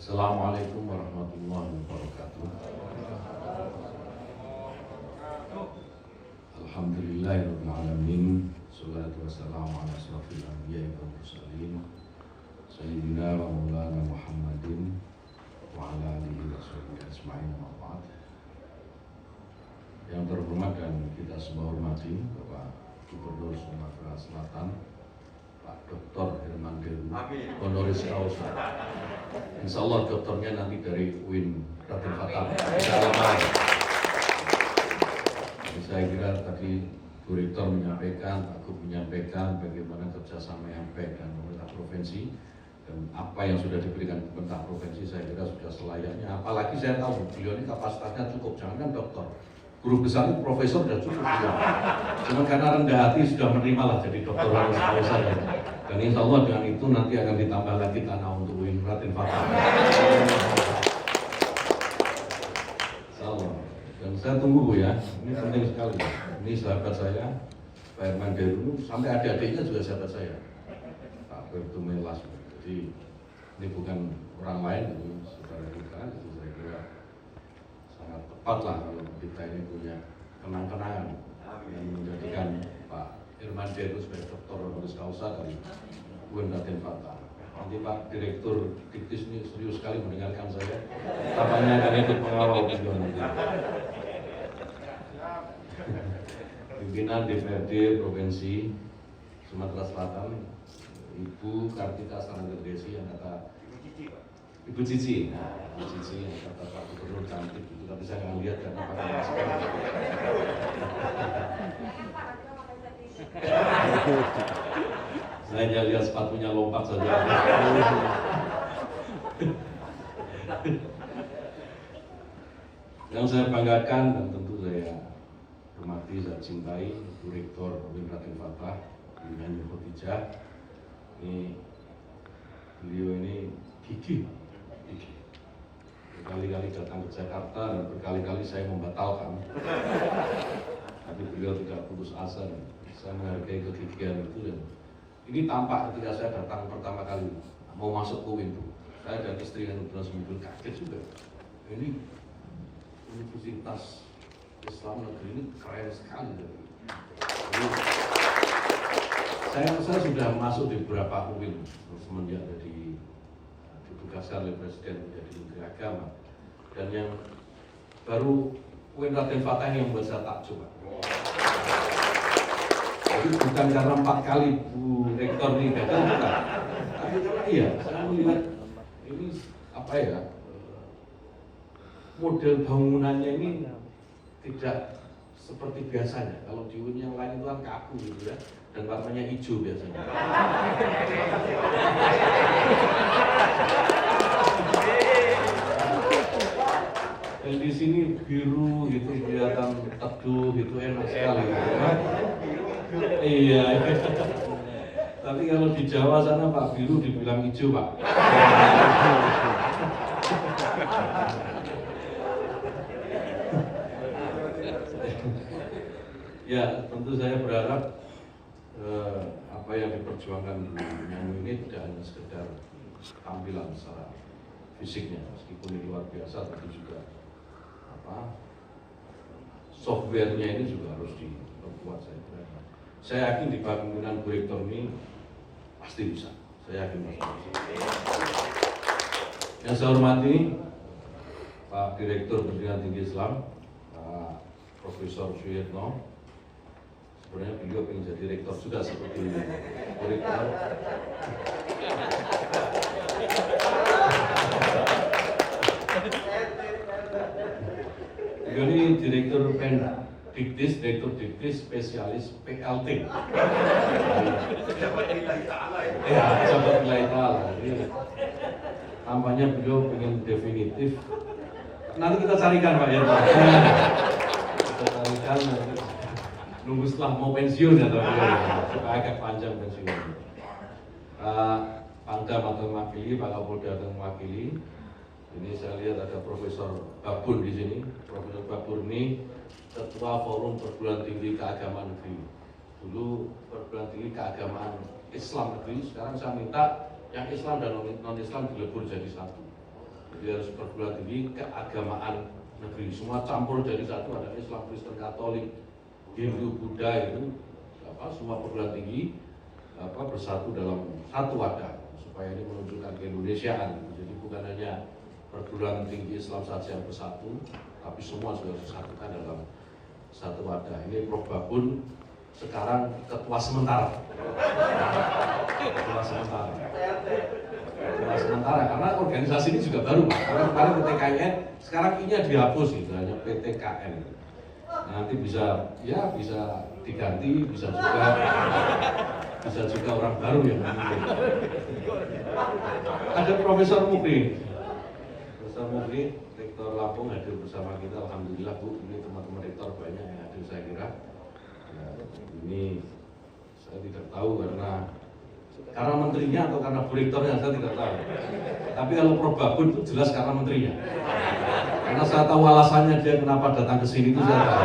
Assalamualaikum warahmatullahi wabarakatuh. Alhamdulillahirabbil alamin. Shalatu wassalamu ala asyrofil anbiya'i wal mursalin sayyidina wa maulana Muhammadin wa ala alihi wa sahbihi ajma'in wa ba'd. Yang terhormat dan kita semua hormati Bapak Gubernur Sumatera Selatan Pak Dr. Herman Deru honoris causa. Insya Allah dokternya nanti dari UIN Raden Fatah. Saya kira tadi Bu Rektor menyampaikan, Pak Gub menyampaikan bagaimana kerjasama yang baik dengan pemerintah provinsi dan apa yang sudah diberikan pemerintah provinsi saya kira sudah selayaknya. Apalagi saya tahu beliau ini kapasitasnya cukup, jangankan dokter, guru besar itu profesor sudah cukup beliau. Cuma karena rendah hati sudah menerima lah jadi dokter honoris causa. Dan insya Allah dengan itu nanti akan ditambah lagi tanah untuk UIN Raden Fatah. Insya Allah. Dan saya tunggu Bu ya, ini penting sekali. Ini sahabat saya, Pak Herman Deru, sampai adik-adiknya juga sahabat saya, Pak Bertu Melas. Jadi ini bukan orang lain, ini saudara kita. Jadi saya kira sangat tepat lah kalau kita ini punya kenang-kenangan yang menjadikan Pak Herman Deru sebagai doktor honoris causa dari UIN Raden Fatah. Nanti Pak Direktur Diktis ini serius sekali mendengarkan saya. Tampaknya akan ikut mengawal beliau nanti. Pimpinan DPRD Provinsi Sumatera Selatan, Ibu Kartika Saranggergesi yang kata Ibu Cici, Ibu Cici yang kata Pak Gubernur cantik itu, tapi saya nggak lihat karena pakai masker. Saya hanya lihat sepatunya lompat saja. Yang saya banggakan dan tentu saya hormati, saya cintai Bu Rektor UIN Raden Fatah, Bu Nyanyi Khotijah. Ini beliau ini gigih. Berkali-kali datang ke Jakarta dan berkali-kali saya membatalkan. Tapi beliau tidak putus asa. Saya menghargai kegigihan itu dan ini tampak ketika saya datang pertama kali mau masuk ke UIN, saya dan istri yang kebetulan seminggu kaget juga. Ini Universitas Islam Negeri ini keren sekali. Jadi, saya sudah masuk di beberapa UIN semenjak ditugaskan oleh Presiden menjadi Menteri Agama, dan yang baru UIN Raden Fatah yang membuat saya takjub. Jadi bukan karena 4 kali Bu Rektor ini datang, bukan. Tapi karena iya, saya melihat ini apa ya, model bangunannya ini tidak seperti biasanya. Kalau di UIN yang lain itu kan kaku gitu ya, dan warnanya hijau biasanya. Dan di sini biru gitu, kelihatan teduh gitu, enak sekali. Ya. Iya. Tapi kalau di Jawa sana Pak, biru dibilang hijau Pak. Ya, tentu saya berharap apa yang diperjuangkan Bu Nyanyi ini tidak hanya sekedar tampilan secara fisiknya, meskipun ini luar biasa, tapi juga softwarenya ini juga harus diperkuat. Saya yakin di pemimpinan Bu Rektor ini pasti bisa. Saya yakin pasti bisa. Yang saya hormati Pak Direktur Pendidikan Tinggi Islam, Pak Profesor Suyetno. Sebenarnya beliau ingin jadi rektor juga seperti Bu Rektor. Beliau ini Direktur Diktis, Direktur Diktis Spesialis PLT. Ya, sahabat nilai ta'ala. Tampaknya beliau ingin definitif. Nanti kita carikan Pak ya. Kita carikan nunggu setelah mau pensiun ya supaya agak panjang pensiun. Pangdam atau mewakili, Pak Kapolda atau mewakili. Ini saya lihat ada Profesor Babur di sini. Profesor Babur ini Ketua Forum Perguruan Tinggi Keagamaan Negeri. Dulu Perguruan Tinggi Keagamaan Islam Negeri. Sekarang saya minta yang Islam dan non-Islam dilebur jadi satu. Jadi harus perguruan tinggi keagamaan negeri, semua campur jadi satu, ada Islam, Kristen, Katolik, Hindu, Buddha, itu semua perguruan tinggi bersatu dalam satu wadah supaya ini menunjukkan keindonesiaan. Jadi bukan hanya perguruan tinggi Islam saja yang bersatu, tapi semua sudah disatukan dalam satu wadah. Ini Prof. Babun sekarang ketua sementara. Ketua sementara. Ketua sementara karena organisasi ini juga baru, Pak. Karena kemarin PTKN, sekarang I-nya dihapus gitu, hanya PTKN. Nanti bisa diganti, bisa juga orang baru yang memimpin. Ada Profesor Mukri, Rektor Lampung hadir bersama kita. Alhamdulillah Bu, ini teman-teman rektor banyak yang hadir saya kira. Ya, ini saya tidak tahu karena menterinya atau karena Bu Rektornya saya tidak tahu. Tapi kalau Prof. Babun itu jelas karena menterinya. Karena saya tahu alasannya dia kenapa datang ke sini itu saya tahu.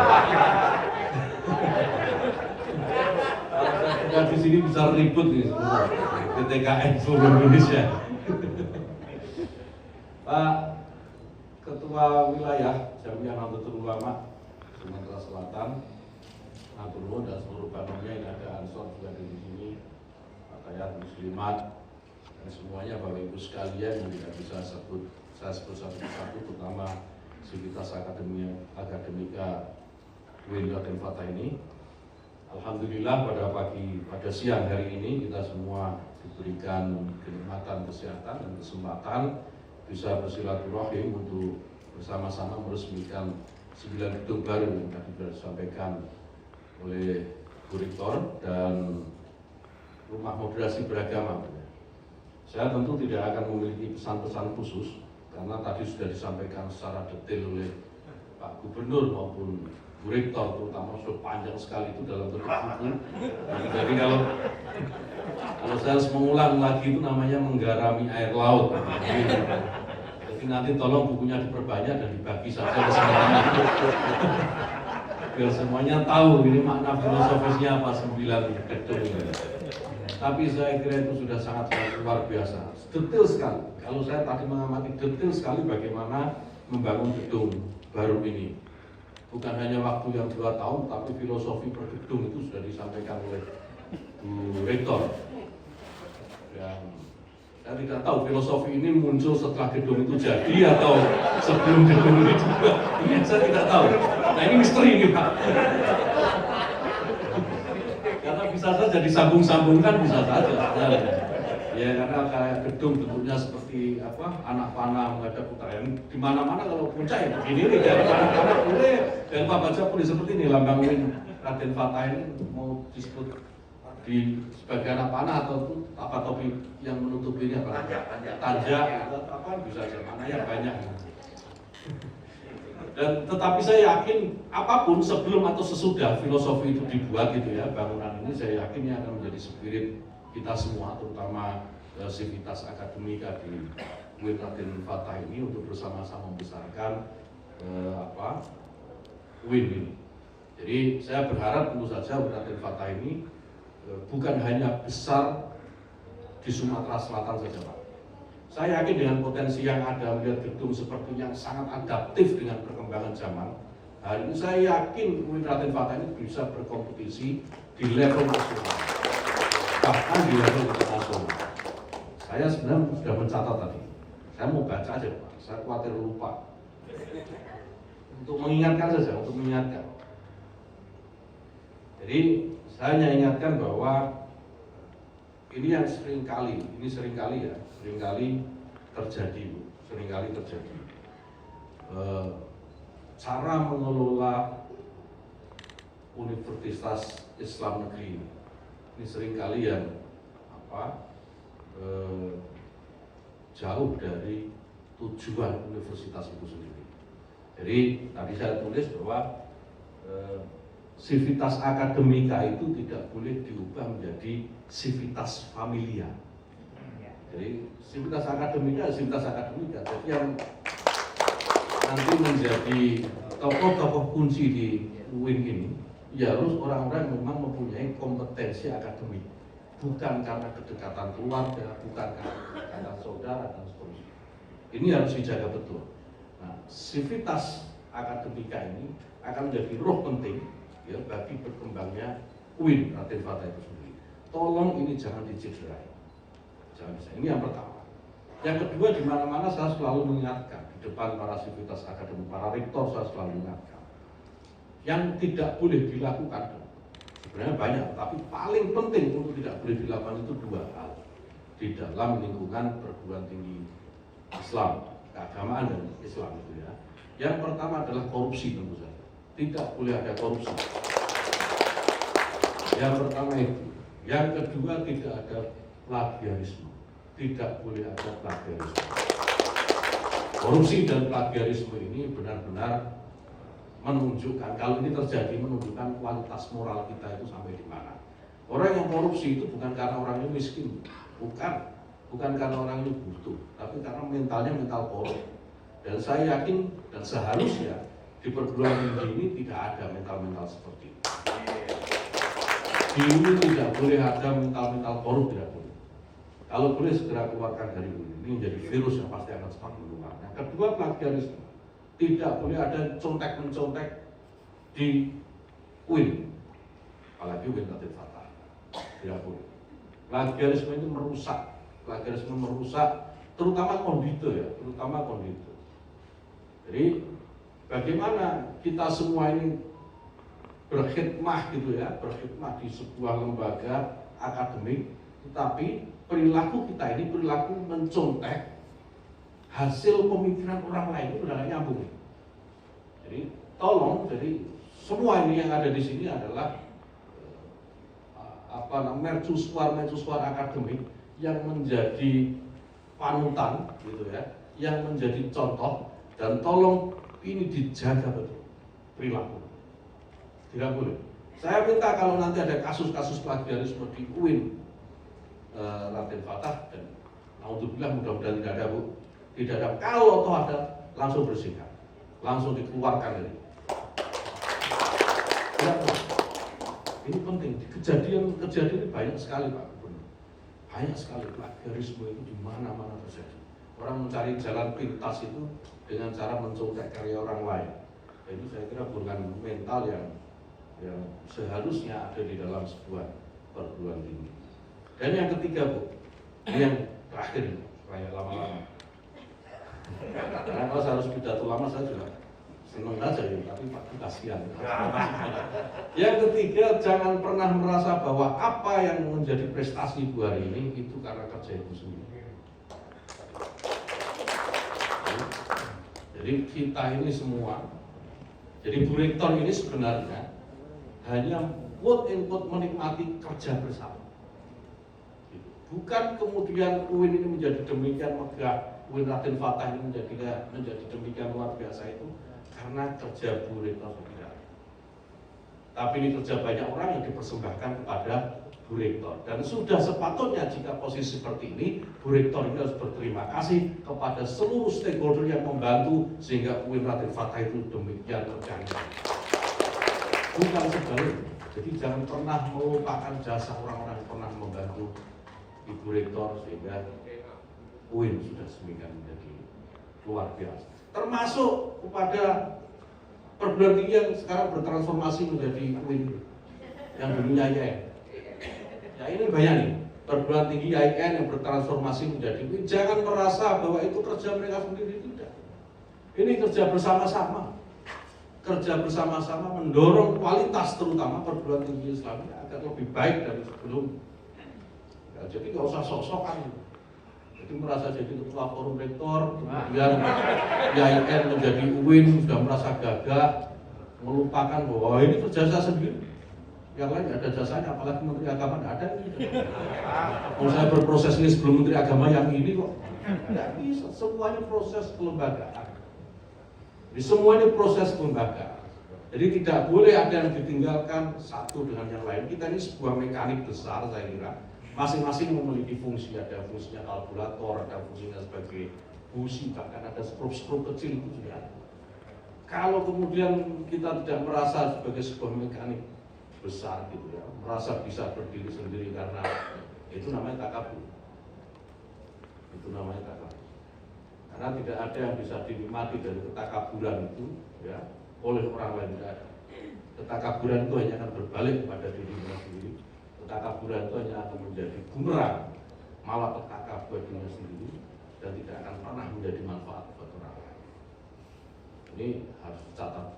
Kalau di sini bisa ribut nih semua. PTKN seluruh Indonesia. Pak Ketua Wilayah Jamiah Nahdlatul Ulama Sumatera Selatan, Nahdlatul dan seluruh bantunya yang ada Ansor juga di sini, Fatayat Muslimat dan semuanya Bapak Ibu sekalian yang tidak bisa saya sebut satu-satu, terutama Sivitas Akademika UIN Raden Fatah ini. Alhamdulillah pada siang hari ini kita semua diberikan kenikmatan kesehatan dan kesempatan bisa bersilaturahim untuk bersama-sama meresmikan 9 gedung baru yang tadi sudah disampaikan oleh Bu Rektor dan rumah moderasi beragama. Saya tentu tidak akan memiliki pesan-pesan khusus karena tadi sudah disampaikan secara detail oleh Pak Gubernur maupun Bu Rektor, terutama sudah panjang sekali itu dalam bentuk buku. Jadi kalau saya harus mengulang lagi itu namanya menggarami air laut. Jadi nanti tolong bukunya diperbanyak dan dibagi saja ke semuanya. Biar semuanya tahu ini makna filosofisnya apa 9 gedung ini. Tapi saya kira itu sudah sangat luar biasa, detail sekali. Kalau saya tadi mengamati detail sekali bagaimana membangun gedung baru ini. Bukan hanya waktu yang 2 tahun, tapi filosofi per gedung itu sudah disampaikan oleh Bu Rektor. Dan saya tidak tahu filosofi ini muncul setelah gedung itu jadi atau sebelum gedung ini juga. Ini saya tidak tahu. Nah ini misteri ini Pak. Karena bisa saja disambung-sambungkan, bisa saja. Ya karena kayak gedung bentuknya seperti anak panah menghadap utara. Di mana-mana kalau puncak ya begini nih, dari mana-mana boleh. Dan Pak Baca boleh seperti ini, lambang Raden Fatah ini mau disebut di sebagai anak panah atau apa topi yang menutupinya apa? Tanjak bisa aja, mana yang banyak. Dan tetapi saya yakin apapun sebelum atau sesudah filosofi itu dibuat gitu ya, bangunan ini saya yakin ini akan menjadi spirit kita semua, terutama Sivitas Akademika di UIN Raden Fatah ini untuk bersama-sama membesarkan UIN ini. Jadi saya berharap tentu saja UIN Raden Fatah ini bukan hanya besar di Sumatera Selatan saja Pak. Saya yakin dengan potensi yang ada, melihat gedung seperti yang sangat adaptif dengan perkembangan zaman. Hari ini saya yakin UIN Raden Fatah ini bisa berkompetisi di level nasional, bahkan di level internasional. Saya sebenarnya sudah mencatat tadi. Saya mau baca aja Pak, saya khawatir lupa. Untuk mengingatkan saja, untuk mengingatkan. Jadi saya hanya ingatkan bahwa ini yang seringkali terjadi, seringkali terjadi. Cara mengelola Universitas Islam Negeri ini seringkali yang jauh dari tujuan universitas itu sendiri. Jadi tadi saya tulis bahwa Sivitas Akademika itu tidak boleh diubah menjadi Sivitas Familia. Jadi Sivitas Akademika. Jadi yang nanti menjadi tokoh-tokoh kunci di UIN ini, ya harus orang-orang yang memang mempunyai kompetensi akademik, bukan karena kedekatan keluarga, bukan karena saudara dan seterusnya. Ini harus dijaga betul. Nah, sivitas akademika ini akan menjadi roh penting ya bagi berkembangnya UIN Raden Fatah itu sendiri. Tolong ini jangan dicederai. Jangan bisa. Ini yang pertama. Yang kedua, di mana-mana saya selalu mengingatkan di depan para sivitas akademik, para rektor saya selalu mengingatkan yang tidak boleh dilakukan. Sebenarnya banyak, tapi paling penting untuk tidak boleh dilakukan itu dua hal di dalam lingkungan perguruan tinggi Islam, keagamaan dan Islam itu ya. Yang pertama adalah korupsi tentu saja. Tidak boleh ada korupsi. Yang pertama itu. Yang kedua tidak ada plagiarisme. Tidak boleh ada plagiarisme. Korupsi dan plagiarisme ini benar-benar menunjukkan, kalau ini terjadi, menunjukkan kualitas moral kita itu sampai di mana. Orang yang korupsi itu bukan karena orangnya miskin, bukan karena orang ini butuh, tapi karena mentalnya mental korup. Dan saya yakin dan seharusnya di perguruan tinggi ini tidak ada mental-mental seperti itu. Di ini tidak boleh ada mental-mental korup, tidak boleh. Kalau boleh segera keluarkan dari ini menjadi virus yang pasti akan cepat menular. Yang kedua, plagiarisme. Tidak boleh ada contek-mencontek di UIN, apalagi UIN Raden Fatah. Tidak boleh. Plagiarisme itu merusak. Plagiarisme merusak, terutama kondito ya, terutama kondito. Jadi bagaimana kita semua ini berkhidmah gitu ya, berkhidmah di sebuah lembaga akademik, tetapi perilaku kita ini perilaku mencontek hasil pemikiran orang lain itu udah nyambung. Jadi tolong, jadi semua ini yang ada di sini adalah mercusuar akademik yang menjadi panutan gitu ya, yang menjadi contoh, dan tolong ini dijaga betul perilaku. Tidak boleh. Saya minta kalau nanti ada kasus-kasus plagiarisme di UIN Raden Fatah, dan alhamdulillah mudah-mudahan tidak ada Bu. Tidak ada. Kalau toh ada, langsung bersihkan, langsung dikeluarkan dari. Tidak boleh. Ini penting. Kejadian ini banyak sekali Pak. Banyak sekali plagiarisme itu di mana-mana terjadi. Orang mencari jalan pintas itu dengan cara mencontek karya orang lain. Itu saya kira bukan mental yang seharusnya ada di dalam sebuah perguruan tinggi. Dan yang ketiga Bu, ini yang terakhir supaya lama-lama. Karena kalau saya harus pidato lama saya juga senang aja ya, tapi Pak kasihan. Yang ketiga, jangan pernah merasa bahwa apa yang menjadi prestasi Ibu hari ini itu karena kerja Ibu sendiri. Jadi kita ini semua, jadi Bu Rektor ini sebenarnya hanya quote and quote menikmati kerja bersama. Bukan kemudian UIN ini menjadi demikian megah, UIN Raden Fatah ini menjadi demikian luar biasa itu karena kerja Bu Rektor tidak. Tapi ini kerja banyak orang yang dipersembahkan kepada Bu Rektor. Dan sudah sepatutnya jika posisi seperti ini, Bu Rektor ini harus berterima kasih kepada seluruh stakeholder yang membantu sehingga UIN Raden Fatah itu demikian terjangkau. Bukan sebaliknya. Jadi jangan pernah melupakan jasa orang-orang yang pernah membantu Ibu Rektor sehingga UIN sudah semakin menjadi luar biasa. Termasuk kepada perguruan tinggi yang sekarang bertransformasi menjadi UIN yang dulunya IAIN. Ya ini banyak nih, perguruan tinggi IAIN yang bertransformasi menjadi UIN. Jangan merasa bahwa itu kerja mereka sendiri, tidak. Ini kerja bersama-sama. Kerja bersama-sama mendorong kualitas terutama perguruan tinggi Islam agar lebih baik dari sebelumnya. Ya, jadi nggak usah sok-sokan. Jadi merasa jadi ketua forum rektor, kemudian IAIN menjadi UIN sudah merasa gagah, melupakan bahwa ini kerja saya sendiri. Yang lain nggak ada jasanya, apalagi Menteri Agama nggak ada. Kalau saya berproses ini sebelum Menteri Agama yang ini kok nggak bisa. Semuanya proses kelembagaan. Jadi semuanya proses kelembagaan. Jadi tidak boleh ada yang ditinggalkan satu dengan yang lain. Kita ini sebuah mekanik besar saya kira. Masing-masing memiliki fungsi, ada fungsinya kalkulator, ada fungsinya sebagai busi, bahkan ada skrup-skrup kecil itu juga ada. Kalau kemudian kita tidak merasa sebagai sebuah mekanik besar gitu ya, merasa bisa berdiri sendiri karena itu namanya takabur. Itu namanya takabur. Karena tidak ada yang bisa dinikmati dari ketakaburan itu ya oleh orang lain, tidak ada. Ketakaburan itu hanya akan berbalik kepada dirinya sendiri. Ketakaburan itu hanya akan menjadi bumerang, malah petaka buat dirinya sendiri dan tidak akan pernah menjadi manfaat buat orang lain. Ini harus dicatat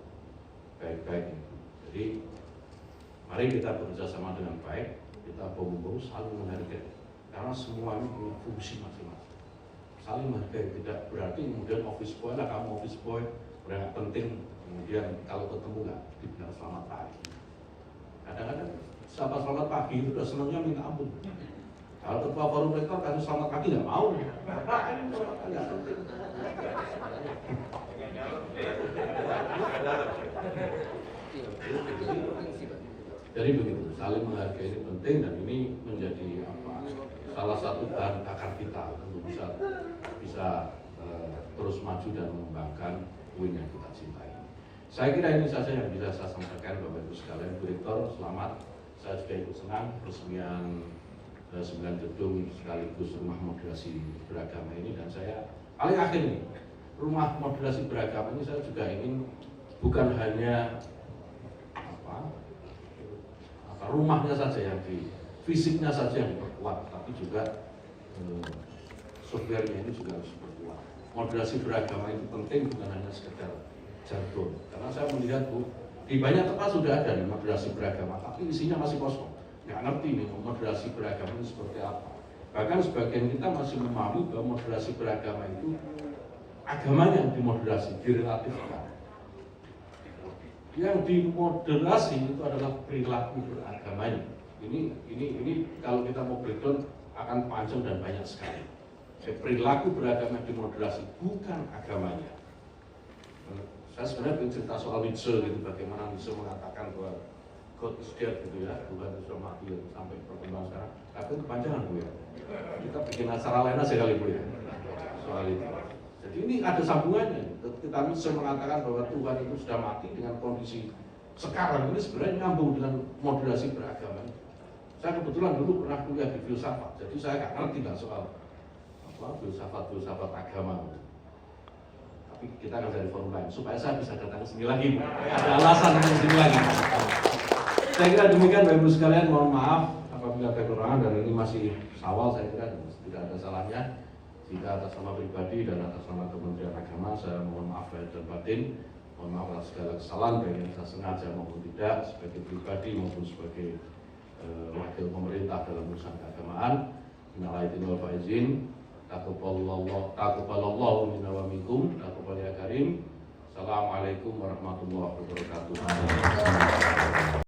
baik-baik. Jadi mari kita bekerja sama dengan baik, kita bahu-bahu saling menghargai. Karena semua ini punya fungsi masing-masing. Saling menghargai tidak berarti kemudian office boy lah, kamu office boy nggak penting, kemudian kalau ketemu nggak dibilang selamat pagi. Kadang-kadang siapa selamat pagi itu udah senangnya minta ampun. Kalau ketua forum rektor kasih selamat pagi nggak mau. Nggak penting. Jadi begitu, saling menghargai ini penting dan ini menjadi salah satu bahan bakar kita untuk bisa terus maju dan mengembangkan UIN yang kita cintai. Saya kira ini saja yang bisa saya sampaikan Bapak Ibu sekalian. Bu Rektor, selamat. Saya juga ikut senang peresmian 9 gedung sekaligus rumah moderasi beragama ini, dan saya paling akhir nih, rumah moderasi beragama ini saya juga ingin bukan hanya rumahnya saja yang fisiknya saja yang diperkuat, tapi juga softwarenya ini juga harus diperkuat. Moderasi beragama itu penting, bukan hanya sekedar jargon. Karena saya melihat Bu, di banyak tempat sudah ada nih moderasi beragama, tapi isinya masih kosong. Nggak ngerti nih moderasi beragama itu seperti apa. Bahkan sebagian kita masih memahami bahwa moderasi beragama itu agamanya yang dimoderasi, direlatifkan. Yang dimoderasi itu adalah perilaku beragamanya. Ini kalau kita mau breakdown akan panjang dan banyak sekali. Perilaku beragama dimoderasi, bukan agamanya. Saya sebenarnya ingin cerita soal Nietzsche gitu, bagaimana Nietzsche mengatakan bahwa God is dead gitu ya, Tuhan itu sudah mati sampai perkembangan sekarang. Tapi itu kepanjangan Bu ya. Kita bikin acara lain aja kali Bu ya soal itu. Jadi ini ada sambungannya. Ketika Nietzsche mengatakan bahwa Tuhan itu sudah mati dengan kondisi sekarang ini sebenarnya nyambung dengan moderasi beragama. Saya kebetulan dulu pernah kuliah di filsafat, jadi saya nggak ngerti lah soal filsafat agama. Tapi kita akan cari forum lain supaya saya bisa datang ke sini lagi. Ada alasan untuk sini lagi. Saya kira demikian Bapak Ibu sekalian, mohon maaf apabila ada kekurangan, dan ini masih awal, saya kira tidak ada salahnya. Jika atas nama pribadi dan atas nama Kementerian Agama, saya mohon maaf lahir dan batin. Mohon maaf atas segala kesalahan, baik yang saya sengaja maupun tidak, sebagai pribadi maupun sebagai wakil pemerintah dalam urusan keagamaan. Minal aidin wal faizin. Taqabbalallahu minna wa minkum. Taqabbal ya karim. Assalamualaikum warahmatullahi wabarakatuh.